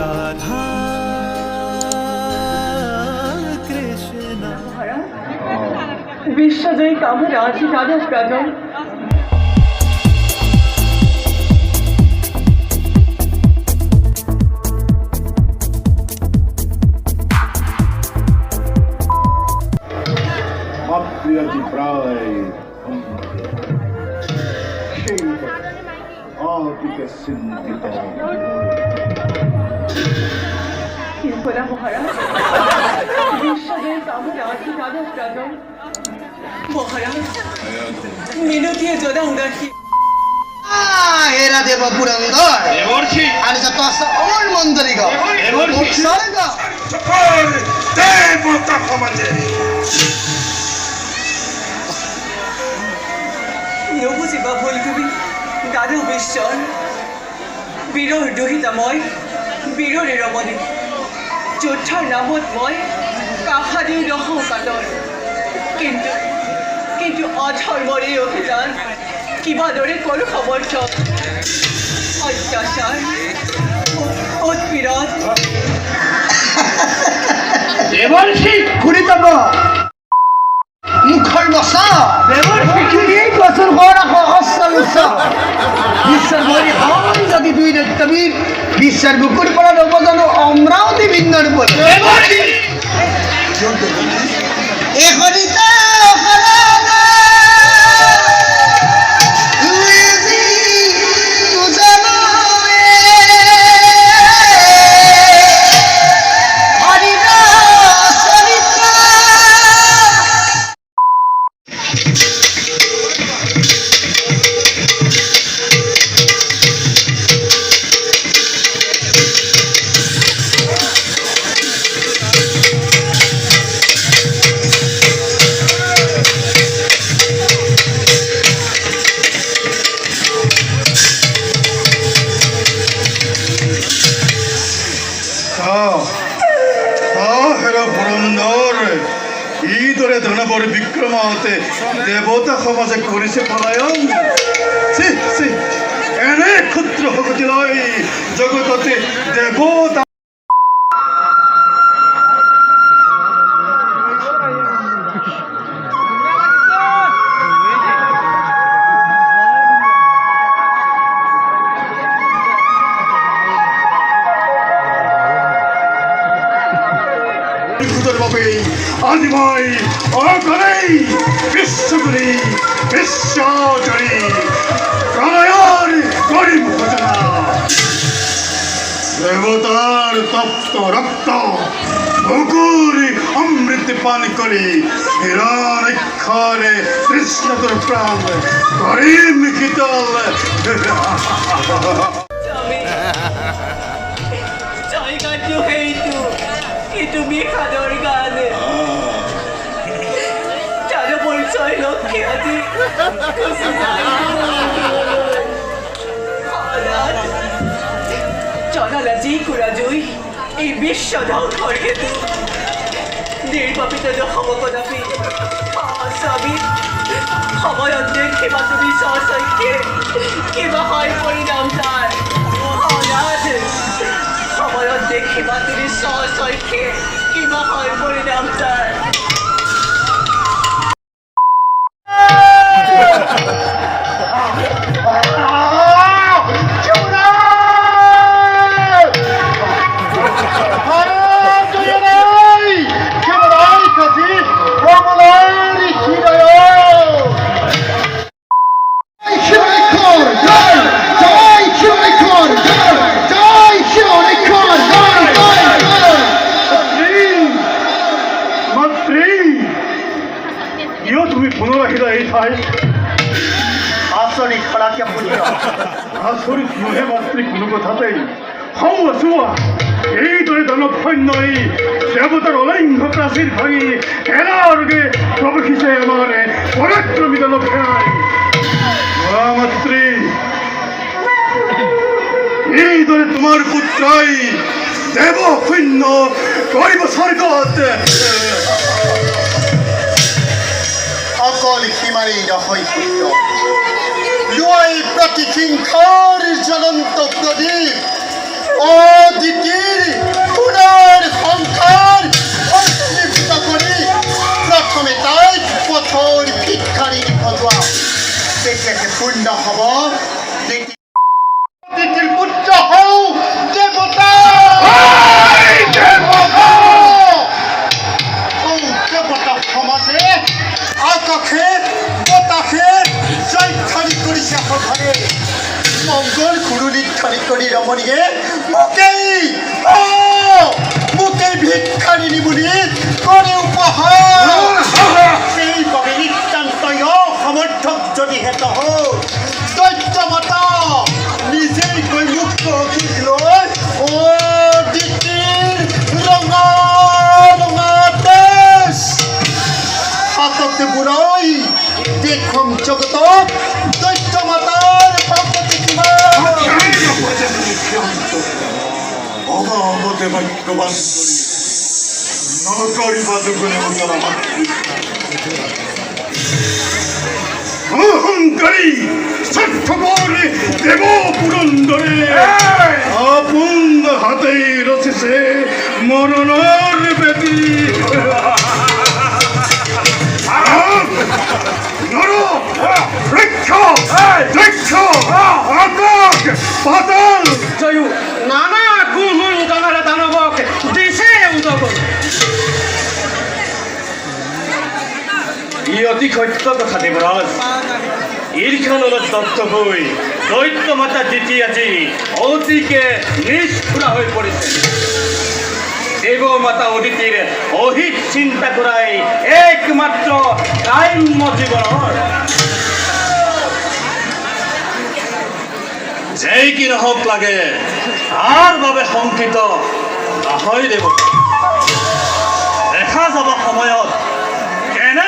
রাধা কৃষ্ণ বিশ্বজয়ী কামনা আছি Radha প্রাজন Matriarchy pride. Atika Sindita. কিম্পলা মহারাজ বিশ্বজয়ী কামনা আছি রাধা প্রাজন মহারাজ মিনতিয়ে যোদা উদাসী হেরা দেব পুরন্দর দেবর্ষি আর যত আছে অমর মন্দরী গো দেবর্ষি স্বর্গ সকল দেবতা সমাজে নবুজিবা ভুল কবি দাদু বিশ্বর বীৰৰ দুহিতাময় বীৰৰে ৰমণী যোদ্ধাৰ নামত মই কাষাদিও নহওঁ কালৰ কিন্তু অধৰ্মৰ এই অভিযান কিবা দৰে কৰোঁ সমৰ্থন অত্যাচাৰ উৎপীড়ন দেবর্ষি ঘুরিতব মুখৰ বসা দেবর্ষি এই বছর বড় হস্তাল বিশ্বের বলি হয় যদি দুই রক্তবীর বিশ্বের বুকুর পড়া রবদানো অমরাবতী বিন্দর বলে দেবর্ষি এখনিতে ইদরে ধনবর বিক্রমাতে দেবতা সমাজে করেছে পলায়ন এনে ক্ষুদ্র ভগতি লয় জগততে দেবতা আদিময় অকরেই বিশ্বগুলি বিশ্বজয়ী প্রলয়ের গরিব ঘটনা দেবতার তপ্ত রক্ত মুকুরি অমৃত পান করি হিরণ ক্ষরে কৃষ্ণতর প্রাণ করিম শীতল তুমি খাদর গানে যারা পরিচয় লক্ষ্যে আছি জনালা জি কুরাজুই এই বিশ্ব ধ্বংসৰ হেতু নিৰ্বাপিত সমকদাপি স্বামী সময়ত দেখিবা তুমি স্বচক্ষে কিবা হয় পৰিণাম তাৰ অনাথ সময়ত দেখিবা তুমি স্বচক্ষে কিবা হয় পৰিণাম তাৰ আচৰিত খৰাকে পুণ্য আচৰিত নহে মাতৃ কোনো কথাতেই হওঁ আছোৱা এইদৰে দানৱ সৈন্যই দেৱতাৰ অলংঘ প্ৰাচীৰ ভাঙি এৰাৰগে প্ৰৱেশিছে আমাৰ পৰাক্ৰমী দানৱ সেনাই মাতৃ এইদৰে তোমাৰ পুত্ৰই দেৱ সৈন্য কৰিব স্বৰ্গত অকল সীমাৰেই নহয় পুত্ৰ লোৱাই প্ৰতি সিংহৰ জ্বলন্ত প্ৰদীপ অদিতিৰ পূৰ্ণ হ'ব তিতিৰ পুত্ৰ হওঁ দেৱতা দেৱতা সমাজে আকাশে বতাহে জয়ধ্বনি কৰিছে সঘনে মংগল গুৰু নিৰ্ধাৰি কৰি ৰমণীয়ে মোকেই ভিক্ষাৰিণী বুলি কৰে উপহাৰ সেইবাবে নিতান্ত সমৰ্থক যদিহে তহঁ দৈত্য মাতা নিজেই গৈ মুক্ত অখিল লৈ দিতিৰ ৰঙা ৰঙা তেজ হাততে বুঢ়াই দেখুৱাম জগতক দৈত্য মাতাৰ ভগৱতী কিমান অগাধতে ভাগ্যবান নকৰিবা দুগুণে উজলা অহংকাৰী স্বাৰ্থপৰে দেৱ পুৰন্দৰে আপোন হাতেই ৰচিছে মৰণৰ বেদী পাতাল নানা গুণ উদনাৰে দানৱক দিছে উদগনি ই অতি সত্য কথা দেৱৰাজ ঈৰ্ষানলত দগ্ধ হৈ দৈত্য মাতা দিতি আজি অতিকে নিষ্ঠুৰা হৈ পৰিছে দেৱ মাতা অদিতিৰ অহিত চিন্তা কৰাই একমাত্ৰ কাম্য জীৱনৰ যেই কি নহওক লাগে তাৰ বাবে শংকিত নহয় দেৱতা দেখা যাব সময়ত কেনে